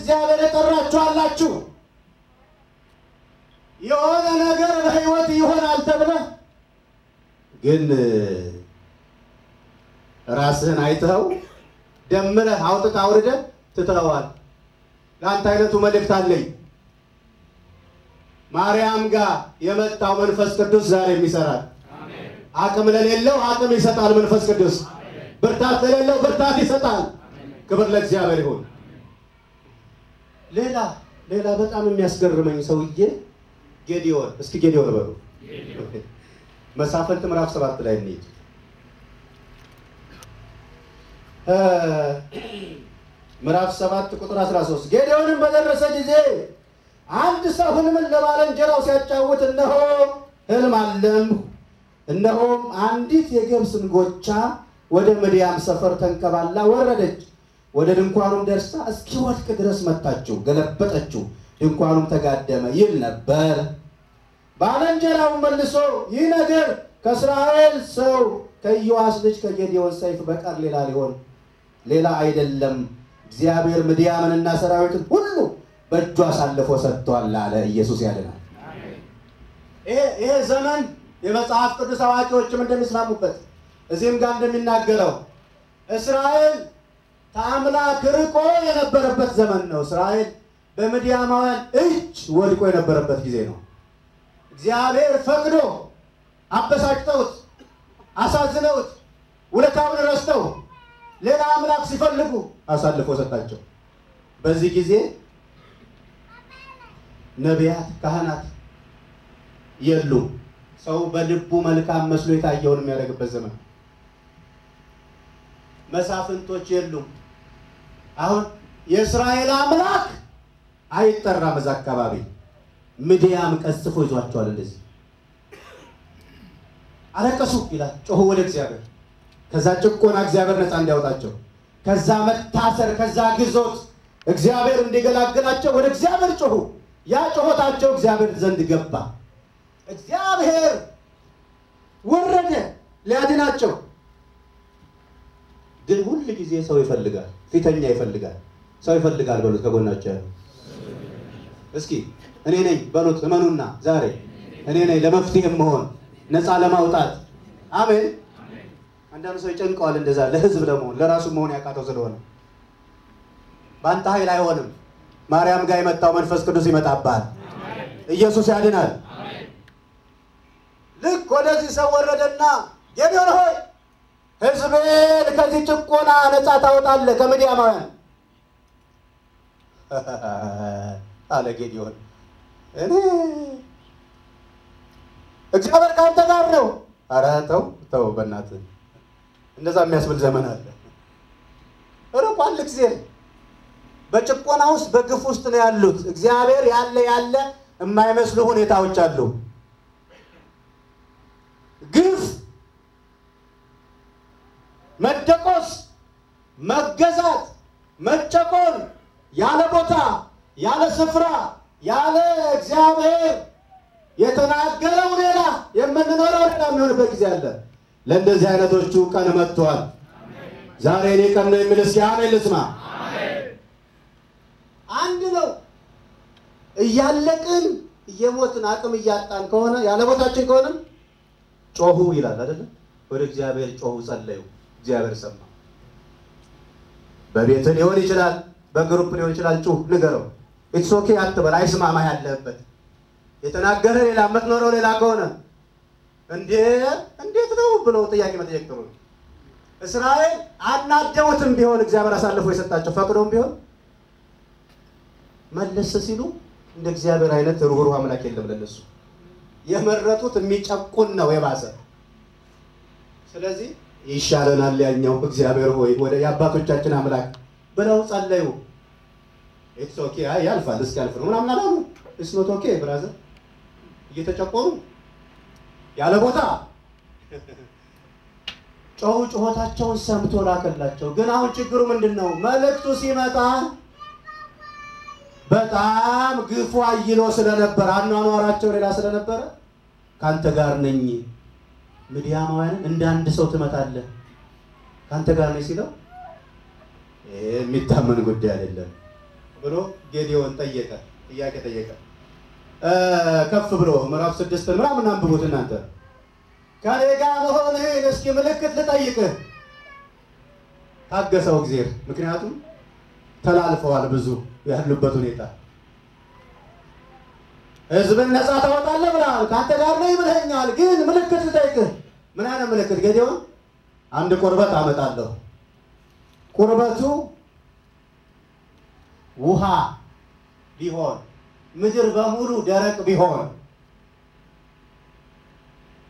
እግዚአብሔር የጠራችሁ አላችሁ የሆነ ነገር በህይወት ይሆናል ተብለ ግን ራስህን አይተው ደምረህ አውጥተህ አውርደህ ትተዋል ለአንተ አይነቱ መልእክት አለኝ ማርያም ጋር የመጣው መንፈስ ቅዱስ ዛሬም ይሰራል አሜን አቅም ለሌለው አቅም ይሰጣል መንፈስ ቅዱስ ብርታት ለሌለው ብርታት ይሰጣል ክብር ለእግዚአብሔር ይሁን ሌላ በጣም የሚያስገርመኝ ሰውዬ ጌዲዮን እስኪ ጌዲዮን በሉ መሳፍንት ምዕራፍ 7 ላይ እንሂድ ምዕራፍ 7 ቁጥር 13 ጌዲዮንም በደረሰ ጊዜ አንድ ሰው ህልምን ለባልንጀራው ሲያጫውት እነሆ ህልም አለምሁ እነሆም አንዲት የገብስ እንጎቻ ወደ ምድያም ሰፈር ተንከባላ ወረደች ወደ ድንኳኑም ደርሳ እስኪወድቅ ድረስ መታችው ገለበጠችው ድንኳኑም ተጋደመ ይል ነበር ባልንጀራው መልሶ ይህ ነገር ከእስራኤል ሰው ከኢዮአስ ልጅ ከጌዲዮን ሰይፍ በቀር ሌላ አይደለም እግዚአብሔር ምድያምንና ሰራዊትን ሁሉ በእጁ አሳልፎ ሰጥቷል አለ ኢየሱስ ያድናል አሜን ይሄ ዘመን የመጽሐፍ ቅዱስ አዋቂዎችም እንደሚስማሙበት እዚህም ጋር እንደሚናገረው እስራኤል ከአምላክ ርቆ የነበረበት ዘመን ነው እስራኤል በምድያማውያን እጅ ወድቆ የነበረበት ጊዜ ነው እግዚአብሔር ፈቅዶ አበሳጭተውት አሳዝነውት ውለታውን ረስተው ሌላ አምላክ ሲፈልጉ አሳልፎ ሰጣቸው በዚህ ጊዜ ነቢያት ካህናት የሉ ሰው በልቡ መልካም መስሎ የታየውን የሚያደርግበት ዘመን መሳፍንቶች የሉ አሁን የእስራኤል አምላክ አይጠራም እዛ አካባቢ ምድያም ቀስፎ ይዟቸዋል እንደዚህ አለቀሱ ይላል ጮሁ ወደ እግዚአብሔር ከዛ ጭቆና እግዚአብሔር ነፃ እንዲያወጣቸው ከዛ መታሰር ከዛ ግዞት እግዚአብሔር እንዲገላግላቸው ወደ እግዚአብሔር ጮሁ ያ ጮሆታቸው እግዚአብሔር ዘንድ ገባ እግዚአብሔር ወረደ ሊያድናቸው ግን ሁሉ ጊዜ ሰው ይፈልጋል ፊተኛ ይፈልጋል ሰው ይፈልጋል በሉት ከጎናቸው ያለው እስኪ እኔ ነኝ በሉት እመኑና ዛሬ እኔ ነኝ ለመፍትሄ መሆን ነፃ ለማውጣት አሜን አንዳንዱ ሰው ይጨንቀዋል እንደዛ ለህዝብ ለመሆን ለራሱ መሆን ያቃተው ስለሆነ ባንተ ኃይል አይሆንም ማርያም ጋር የመጣው መንፈስ ቅዱስ ይመጣባል ኢየሱስ ያድናል ልክ ወደዚህ ሰው ወረደና ጌዲዮን ሆይ ህዝቤን ከዚህ ጭቆና ነፃ ታወጣለህ ከምድያማውያን አለ ጌዲዮን እኔ እግዚአብሔር ካንተ ጋር ነው ኧረ ተው በእናትህ እንደዛ የሚያስብል ዘመን አለ ርቋል እግዚአብሔር በጭቆና ውስጥ በግፍ ውስጥ ነው ያሉት እግዚአብሔር ያለ የማይመስሉ ሁኔታዎች አሉ ግፍ መደቆስ መገዛት መጨቆን ያለ ቦታ ያለ ስፍራ ያለ እግዚአብሔር የተናገረው ሌላ የምንኖረው ሌላ የሚሆንበት ጊዜ አለ ለእንደዚህ አይነቶቹ ቀን መጥቷል ዛሬ እኔ ቀን ነው የሚልስ አሜን ልስማ አንድ ነው እያለቅን እየሞትን አቅም እያጣን ከሆነ ያለ ቦታችን ከሆነ ጮሁ ይላል አይደል ወደ እግዚአብሔር ጮሁ ጸለዩ እግዚአብሔር ሰማ በቤት ሊሆን ይችላል በግሩፕ ሊሆን ይችላል ጮህ ንገረው ኢትስ ኦኬ አትበል አይስማማ ያለበት የተናገረ ሌላ መትኖረው ሌላ ከሆነ እንዴት ነው ብሎ ጥያቄ መጠየቅ ጥሩ ነው እስራኤል አናደውትም ቢሆን እግዚአብሔር አሳልፎ የሰጣቸው ፈቅዶም ቢሆን መለስ ሲሉ እንደ እግዚአብሔር አይነት ሩህሩህ አምላክ የለም ለነሱ የመረጡት የሚጨቁን ነው የባሰ ስለዚህ ይሻለናል ያኛው እግዚአብሔር ሆይ ወደ ያባቶቻችን አምላክ ብለው ጸለዩ ኢትስ ኦኬ ያልፋል እስኪያልፍ ነው ምናምን አላሉ ኢትስ ኖት ኦኬ ብራዘር እየተጨቆኑ ያለ ቦታ ጮሆታቸውን ሰምቶ ላከላቸው ግን አሁን ችግሩ ምንድነው መልእክቱ ሲመጣ በጣም ግፉ አይሎ ስለነበር አኗኗራቸው ሌላ ስለነበር ካንተ ጋር ነኝ ምድያማውያን እንደ አንድ ሰው ትመታለህ ካንተ ጋር ነኝ ሲለው የሚታመን ጉዳይ አይደለም ብሎ ጌዲዮን ጠየቀ። ጥያቄ ጠየቀ። ከፍ ብሎ ምዕራፍ 6 ምናምን አንብቡት እናንተ። ከኔ ጋር መሆንህን እስኪ ምልክት ልጠይቅህ። ታገሰው እግዚአብሔር፣ ምክንያቱም ተላልፈዋል ብዙ ያሉበት ሁኔታ። ሕዝብን ነፃ ታወጣለህ ብለሃል፣ ከአንተ ጋር ነኝ ብለኸኛል፣ ግን ምልክት ልጠይቅህ። ምን አይነት ምልክት ጌዲዮን? አንድ ቁርበት አመጣለሁ። ቁርበቱ ውሃ ቢሆን፣ ምድር በሙሉ ደረቅ ቢሆን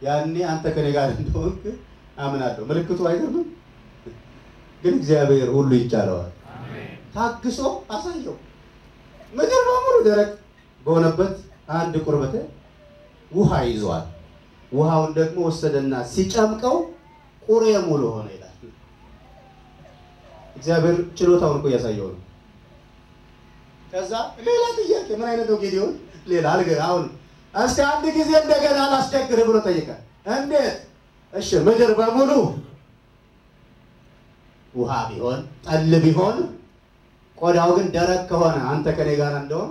ያኔ አንተ ከኔ ጋር እንደሆንክ አምናለሁ። ምልክቱ አይገርምም? ግን እግዚአብሔር ሁሉ ይቻለዋል። ታግሶ አሳየው። ምድር በሙሉ ደረቅ በሆነበት አንድ ቁርበት ውሃ ይዟል። ውሃውን ደግሞ ወሰደና ሲጨምቀው ቁሬ ሙሉ ሆነ ይላል። እግዚአብሔር ችሎታውን እኮ ያሳየው ነው። ከዛ ሌላ ጥያቄ ምን አይነት ነው ጌዲዮን? ሌላ አሁን እስኪ አንድ ጊዜ እንደገና ላስቸግርህ ብሎ ጠየቀ። እንዴት? እሺ ምድር በሙሉ ውሃ ቢሆን ጠል ቢሆን ቆዳው ግን ደረቅ ከሆነ አንተ ከኔ ጋር እንደሆን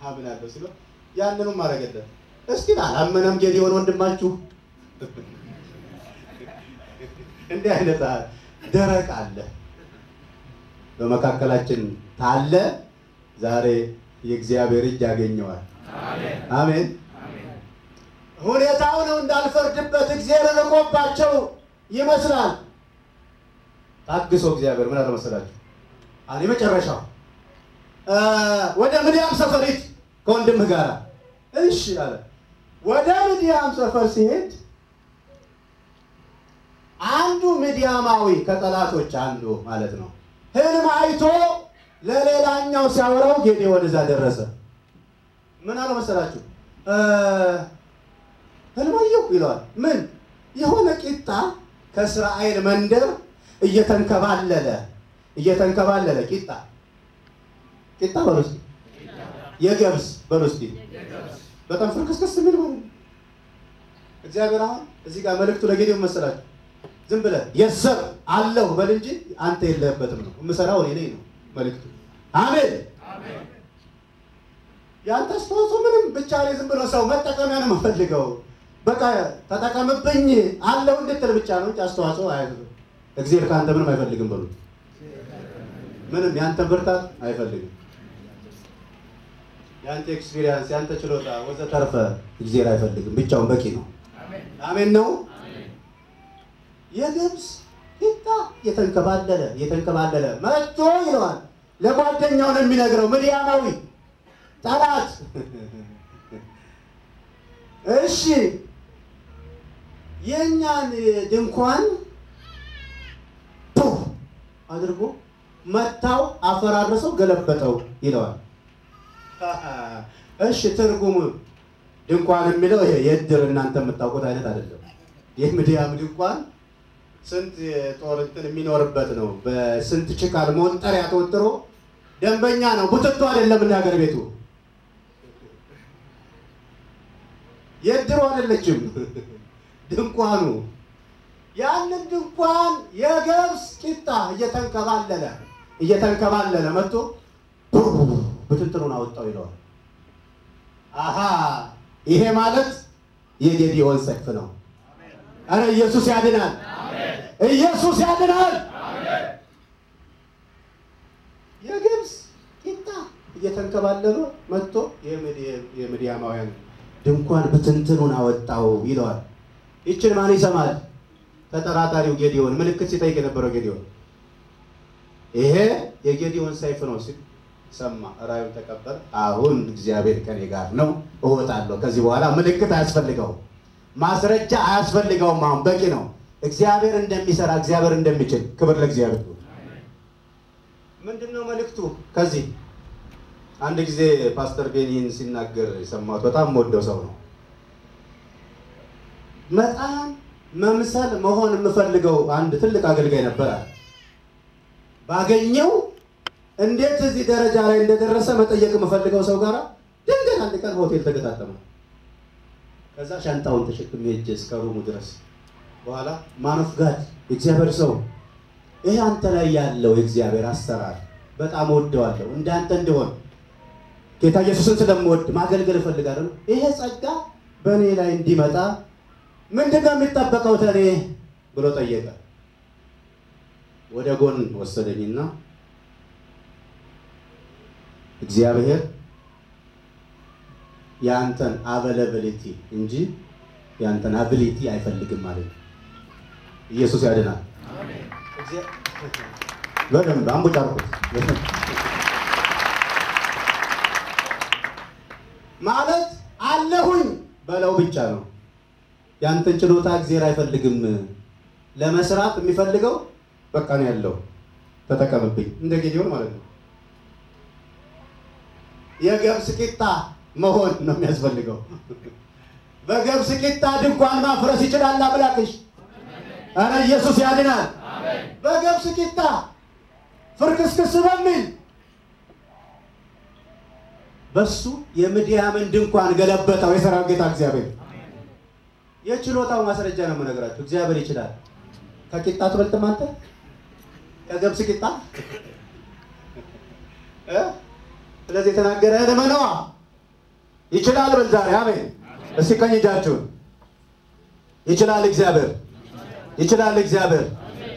አምናለሁ ሲለው ያንንም አደረገለት። እስኪ አላመነም ጌዲዮን ወንድማችሁ? እንዲህ አይነት ደረቅ አለ በመካከላችን ታለ ዛሬ የእግዚአብሔር እጅ ያገኘዋል። አሜን። ሁኔታው ነው እንዳልፈርድበት እግዚአብሔር ልቆባቸው ይመስላል። ታግሶ እግዚአብሔር ምን አለ መሰላችሁ? አለ መጨረሻው ወደ ምድያም ሰፈር ሂድ ከወንድምህ ጋር። እሺ አለ። ወደ ምድያም ሰፈር ሲሄድ አንዱ ምድያማዊ ከጠላቶች አንዱ ማለት ነው ህልም አይቶ ለሌላኛው ሲያወራው ጌዲዮን እዛ ደረሰ። ምን አለ መሰላችሁ? ህልም አየሁ ይለዋል። ምን? የሆነ ቂጣ ከእስራኤል መንደር እየተንከባለለ ቂጣ በሉስ የገብስ በሉስ በጣም ፍርክስክስ የሚል ማለት ነው። እግዚአብሔር አሁን እዚህ ጋር መልእክቱ ለጌዲዮን መሰላችሁ? ዝም ብለህ የሰር አለው በል እንጂ አንተ የለህበትም ነው። የምሰራው እኔ ነኝ ነው መልእክቱ። አሜን። ያንተ አስተዋጽኦ ምንም ብቻ ላይ ዝም ብሎ ሰው መጠቀሚያ ነው የምፈልገው በቃ ተጠቀምብኝ አለው እንድትል ብቻ ነው እንጂ አስተዋጽኦ አይፈልግም። እግዚአብሔር ካንተ ምንም አይፈልግም በሉት። ምንም ያንተ ብርታት አይፈልግም። ያንተ ኤክስፒሪየንስ፣ ያንተ ችሎታ ወዘተርፈ እግዚአብሔር አይፈልግም። ብቻውን በቂ ነው። አሜን ነው። የገብስ ቂጣ የተንከባለለ መጥቶ ይለዋል። ለጓደኛው ነው የሚነግረው ምድያማዊ ጠላት። እሺ የኛን ድንኳን አድርጎ መታው፣ አፈራረሰው፣ ገለበጠው ይለዋል። እሺ ትርጉሙ ድንኳን የሚለው ይሄ የእድር እናንተ የምታውቁት አይነት አይደለም። የምድያም ድንኳን ስንት ጦር እንትን የሚኖርበት ነው። በስንት ችካል ሞንጠሪያ ተወጥሮ ደንበኛ ነው። ቡትቶ አይደለም እንደ ሀገር ቤቱ። የእድሩ አይደለችም ድንኳኑ። ያንን ድንኳን የገብስ ቂጣ እየተንከባለለ መጥቶ ብትንትኑን አወጣው ይለዋል። አሃ ይሄ ማለት የጌዲዮን ሰይፍ ነው። አረ ኢየሱስ ያድናል። ኢየሱስ ያድናል። የገብስ ቂጣ እየተንከባለለ መጥቶ የምድያማውያን ድንኳን ብትንትኑን አወጣው ይለዋል። ይችን ማን ይሰማል? ተጠራጣሪው ጌዲዮን፣ ምልክት ሲጠይቅ የነበረው ጌዲዮን። ይሄ የጌዲዮን ሰይፍ ነው ሲል ሰማ። ራእዩን ተቀበል። አሁን እግዚአብሔር ከኔ ጋር ነው፣ እወጣለሁ። ከዚህ በኋላ ምልክት አያስፈልገውም፣ ማስረጃ አያስፈልገውም። አሁን በቂ ነው። እግዚአብሔር እንደሚሰራ፣ እግዚአብሔር እንደሚችል። ክብር ለእግዚአብሔር። ምንድነው መልእክቱ? ከዚህ አንድ ጊዜ ፓስተር ቤኒን ሲናገር የሰማሁት በጣም ወደው ሰው ነው። በጣም መምሰል መሆን የምፈልገው አንድ ትልቅ አገልጋይ ነበር። ባገኘው እንዴት እዚህ ደረጃ ላይ እንደደረሰ መጠየቅ የምፈልገው ሰው ጋር ድንገት አንድ ቀን ሆቴል ተገጣጠመ። ከዛ ሻንጣውን ተሸክሜ ሄጄ እስከ ሩሙ ድረስ በኋላ ማን ኦፍ ጋድ እግዚአብሔር ሰው ይሄ አንተ ላይ ያለው የእግዚአብሔር አሰራር በጣም ወደዋለሁ እንዳንተ እንደሆነ ጌታ ኢየሱስን ስለምወድ ማገልገል እፈልጋለሁ ይሄ ጸጋ በእኔ ላይ እንዲመጣ ምንድነው የሚጠበቀው ተኔ ብሎ ጠየቀ ወደ ጎን ወሰደኝና እግዚአብሔር ያንተን አቬለቢሊቲ እንጂ ያንተን አቢሊቲ አይፈልግም ማለት ነው ኢየሱስ ያድናል አሜን በደንብ አምቡጫርኩት ማለት አለሁኝ በለው ብቻ ነው ያንተን ችሎታ እግዚአብሔር አይፈልግም ለመስራት የሚፈልገው በቃ ነው ያለው ተጠቀምብኝ እንደ ጌዲዮን ማለት ነው የገብስ ቂጣ መሆን ነው የሚያስፈልገው በገብስ ቂጣ ድንኳን ማፍረስ ይችላል አምላክሽ አረ ኢየሱስ ያድናል አሜን በገብስ ቂጣ ፍርክስክስ በሚል በሱ የምድያምን ድንኳን ገለበጠው የሰራዊት ጌታ እግዚአብሔር የችሎታው ማስረጃ ነው የምነግራችሁ እግዚአብሔር ይችላል ከቂጣ ትበልጥም አንተ ከገብስ ቂጣ ስለዚህ ተናገረ ለማነው ይችላል በዛሬ አሜን እስኪ ቀኝ እጃችሁን ይችላል እግዚአብሔር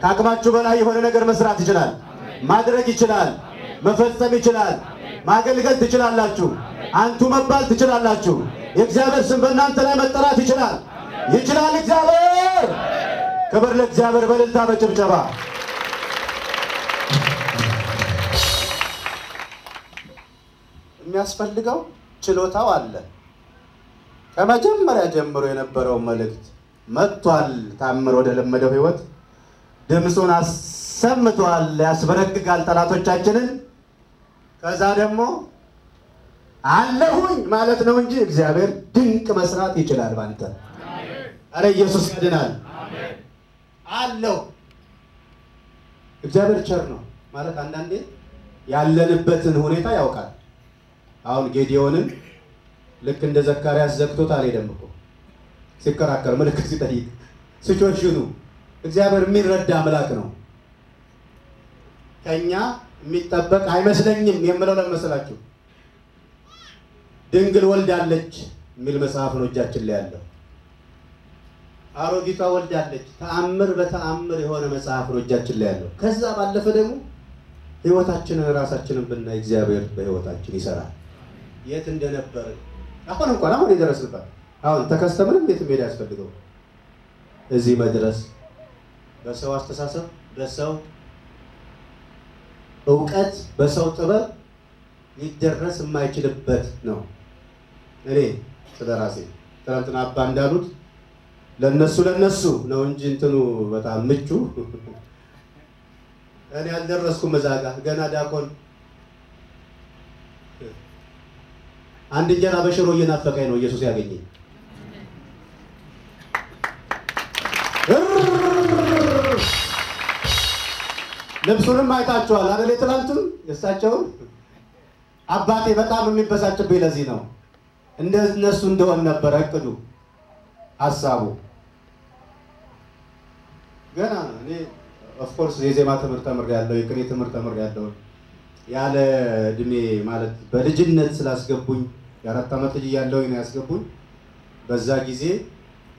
ከአቅማችሁ በላይ የሆነ ነገር መስራት ይችላል ማድረግ ይችላል መፈጸም ይችላል ማገልገል ትችላላችሁ አንቱ መባል ትችላላችሁ የእግዚአብሔር ስም በእናንተ ላይ መጠራት ይችላል እግዚአብሔር ክብር ለእግዚአብሔር በእልልታ በጭብጨባ የሚያስፈልገው ችሎታው አለ ከመጀመሪያ ጀምሮ የነበረው መልእክት መጥቷል ታምር ወደ ለመደው ህይወት ድምጹን አሰምቷል ያስበረግጋል ጠላቶቻችንን ከዛ ደግሞ አለሁኝ ማለት ነው እንጂ እግዚአብሔር ድንቅ መስራት ይችላል ባንተ አሜን አረ ኢየሱስ ያድናል አሜን አለው እግዚአብሔር ቸር ነው ማለት አንዳንዴ ያለንበትን ሁኔታ ያውቃል አሁን ጌዲዮንን ልክ እንደ ዘካርያስ ዘግቶት አልሄደም እኮ ሲከራከር ምልክት ሲጠይቅ ሲቾሽኑ እግዚአብሔር የሚረዳ አምላክ ነው ከኛ የሚጠበቅ አይመስለኝም የምለው ለምሳላችሁ ድንግል ወልዳለች የሚል መጽሐፍ ነው እጃችን ላይ ያለው አሮጊቷ ወልዳለች ተአምር በተአምር የሆነ መጽሐፍ ነው እጃችን ላይ ያለው ከዛ ባለፈ ደግሞ ህይወታችንን ራሳችንን ብናይ እግዚአብሔር በህይወታችን ይሰራል የት እንደነበር አሁን ይደረስልባል አሁን ተከስተምንም የት ሜዳ ያስፈልገው እዚህ መድረስ በሰው አስተሳሰብ በሰው እውቀት በሰው ጥበብ ሊደረስ የማይችልበት ነው እኔ ስለራሴ ትናንትና አባ እንዳሉት ለነሱ ነው እንጂ እንትኑ በጣም ምቹ እኔ ያልደረስኩም መዛጋ ገና ዳቆን አንድ እንጀራ በሽሮ እየናፈቀኝ ነው ኢየሱስ ያገኘኝ ልብሱንም አይታችኋል አይደል ትላንቱን የሳቸውን አባቴ በጣም የሚበሳጭብኝ ለዚህ ነው እንደነሱ እንደሆነ ነበር እቅዱ ሐሳቡ ገና እኔ ኦፍ ኮርስ የዜማ ትምህርት ተምሬያለሁ የቅኔ ትምህርት ተምሬያለሁ ያለ እድሜ ማለት በልጅነት ስላስገቡኝ የአራት ዓመት ልጅ ያለው ነው ያስገቡኝ በዛ ጊዜ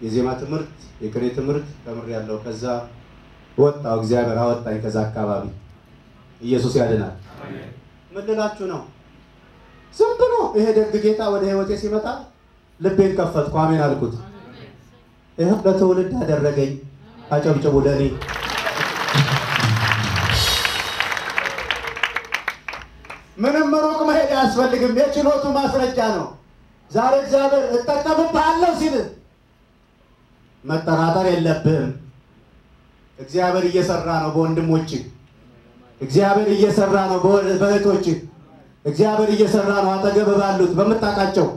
የዜማ ትምህርት የቅኔ ትምህርት ተምሬያለሁ ከዛ ወጣው እግዚአብሔር አወጣኝ ከዛ አካባቢ ኢየሱስ ያድናል አሜን ምን ልላችሁ ነው ዝም ብሎ ይሄ ደግ ጌታ ወደ ህይወቴ ሲመጣ ልቤን ከፈትኩ አሜን አልኩት ይሄ ለተወልድ አደረገኝ አጨብጭቡ ለኔ ምንም ሩቅ መሄድ አያስፈልግም የችሎቱ ማስረጃ ነው ዛሬ እግዚአብሔር እጠቀምብሃለሁ ሲል መጠራጠር የለብህም እግዚአብሔር እየሰራ ነው በወንድሞች እግዚአብሔር እየሰራ ነው በእህቶች እግዚአብሔር እየሰራ ነው አጠገብ ባሉት በመጣቃቸው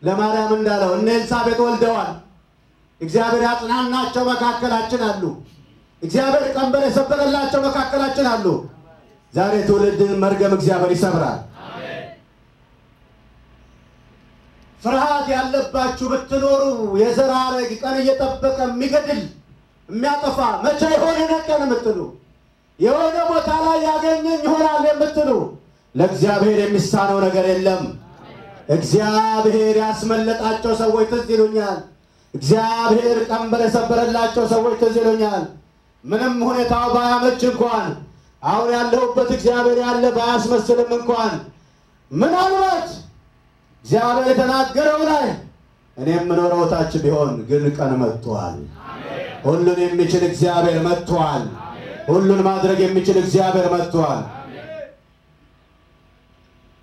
ለማርያም እንዳለው እነ ኤልሳቤጥ ወልደዋል እግዚአብሔር ያጽናናቸው መካከላችን አሉ እግዚአብሔር ቀንበር የሰበረላቸው መካከላችን አሉ ዛሬ ትውልድን መርገም እግዚአብሔር ይሰብራል አሜን ፍርሃት ያለባችሁ ብትኖሩ የዘራረግ ቀን እየተጠበቀ የሚገድል የሚያጠፋ መቼ ይሆን ነቀን የምትሉ የሆነ ቦታ ላይ ያገኘኝ ይሆናል የምትሉ ለእግዚአብሔር የሚሳነው ነገር የለም። እግዚአብሔር ያስመለጣቸው ሰዎች ትዝ ይሉኛል። እግዚአብሔር ቀንበር የሰበረላቸው ሰዎች ትዝ ይሉኛል። ምንም ሁኔታው ባያመች እንኳን አሁን ያለሁበት እግዚአብሔር ያለ ባያስመስልም እንኳን ምናልባት እግዚአብሔር የተናገረው ላይ እኔም ምኖረው ታች ቢሆን ግን ቀን መጥቷል። ሁሉን የሚችል እግዚአብሔር መጥቷል። ሁሉን ማድረግ የሚችል እግዚአብሔር መጥቷል።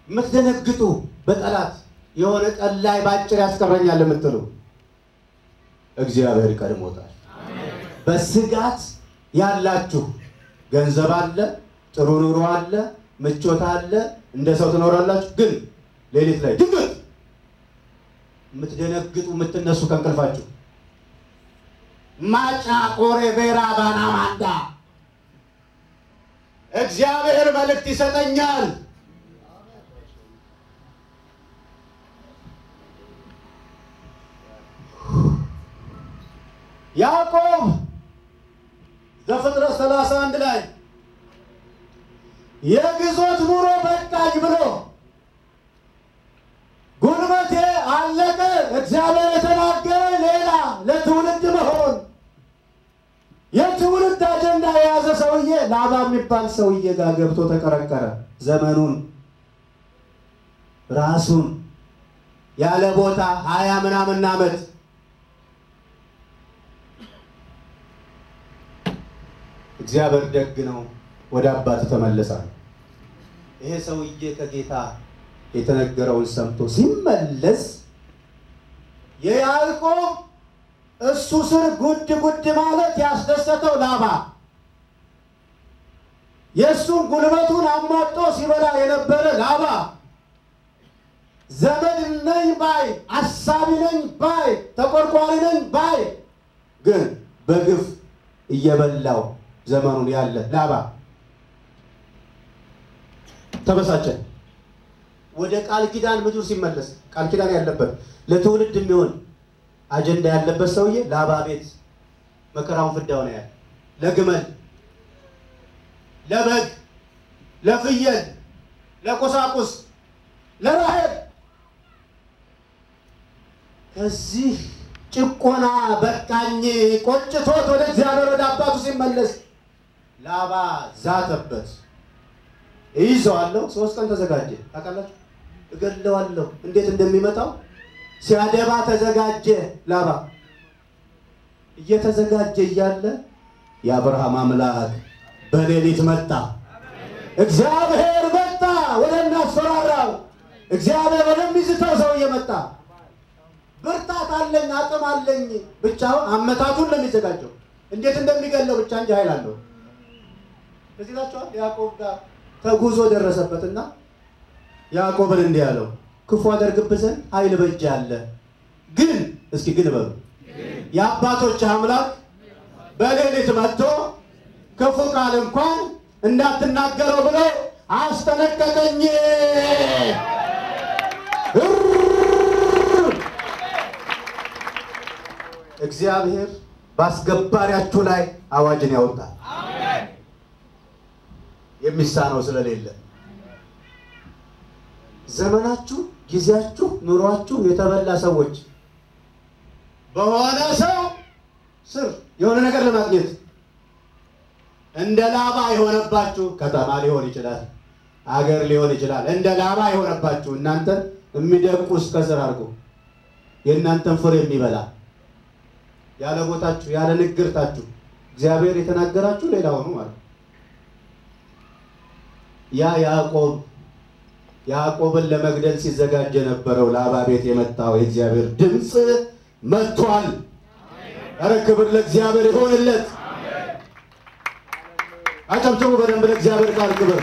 ምትደነግጡ በጠላት የሆነ ቀን ላይ ባጭር ያስቀረኛል የምትሉ እግዚአብሔር ቀድሞታል። በስጋት ያላችሁ ገንዘብ አለ፣ ጥሩ ኑሮ አለ፣ ምቾት አለ፣ እንደ ሰው ትኖራላችሁ። ግን ሌሊት ላይ ድንገት ምትደነግጡ ምትነሱ ከእንቅልፋችሁ ማጫ ቆሬ ቤራ ባና ማንዳ እግዚአብሔር መልእክት ይሰጠኛል። ያዕቆብ ዘፍጥረት 31 ላይ የግዞት ኑሮ በቃኝ ብሎ ጉልበቴ አለቀ፣ እግዚአብሔር የተናገረ ሌላ ለትውልድ መሆን የትውልድ አጀንዳ የያዘ ሰውዬ ላባ የሚባል ሰውዬ ጋር ገብቶ ተቀረቀረ። ዘመኑን ራሱን ያለ ቦታ 20 ምናምን ዓመት እግዚአብሔር ደግ ነው። ወደ አባቱ ተመለሳል። ይሄ ሰውዬ ከጌታ የተነገረውን ሰምቶ ሲመለስ የያዕቆብ እሱ ስር ጉድ ጉድ ማለት ያስደሰተው ላባ የሱን ጉልበቱን አሟጦ ሲበላ የነበረ ላባ ዘመድ ነኝ ባይ፣ አሳቢ ነኝ ባይ፣ ተቆርቋሪ ነኝ ባይ ግን በግፍ እየበላው ዘመኑን ያለ ላባ ተበሳጨ። ወደ ቃል ኪዳን ምድር ሲመለስ ቃል ኪዳን ያለበት ለትውልድ የሚሆን አጀንዳ ያለበት ሰውዬ ላባ ቤት መከራውን ፍዳውን ያያል። ለግመል፣ ለበግ፣ ለፍየል፣ ለቁሳቁስ፣ ለራሔል ከዚህ ጭቆና በቃኝ ቆጭቶት ወደ እግዚአብሔር ወደ አባቱ ሲመለስ ላባ ዛተበት። ይዘዋለሁ 3 ቀን ተዘጋጀ። ታውቃላችሁ እገለዋለሁ እንዴት እንደሚመጣው ሲያደባ ተዘጋጀ። ላባ እየተዘጋጀ እያለ የአብርሃም አምላክ በሌሊት መጣ። እግዚአብሔር መጣ ወደ እናስፈራራው። እግዚአብሔር ወደሚዝተው ሰውዬ መጣ። ብርታት አለኝ አቅም አለኝ ብቻውን አመታቱን ለሚዘጋጀው እንዴት እንደሚገለው ብቻ እንጂ ኃይል አለው። እዚህ ታቻው ያዕቆብ ጋር ተጉዞ ደረሰበትና ያዕቆብን እንዲህ አለው፣ ክፉ አደርግብህ ዘንድ ኃይል በእጄ አለ። ግን እስኪ ግን በሉ የአባቶች አምላክ በሌሊት መጥቶ ክፉ ቃል እንኳን እንዳትናገረው ብሎ አስጠነቀቀኝ። እግዚአብሔር ባስገባሪያችሁ ላይ አዋጅን ያወጣል። አሜን። የሚሳነው ስለሌለ ዘመናችሁ፣ ጊዜያችሁ፣ ኑሯችሁ የተበላ ሰዎች በሆነ ሰው ስር የሆነ ነገር ለማግኘት እንደ ላባ የሆነባችሁ ከተማ ሊሆን ይችላል፣ አገር ሊሆን ይችላል። እንደ ላባ የሆነባችሁ እናንተ የሚደቁስ ከስር አድርጎ የእናንተን ፍሬ የሚበላ ያለ ቦታችሁ ያለ ንግርታችሁ እግዚአብሔር የተናገራችሁ ሌላ ሆኖ ማለት ያ ያዕቆብን ለመግደል ሲዘጋጅ የነበረው ላባ ቤት የመጣው የእግዚአብሔር ድምጽ መጥቷል። ኧረ ክብር ለእግዚአብሔር ይሁንለት። አጨብጭቡ በደንብ ለእግዚአብሔር ቃል ክብር።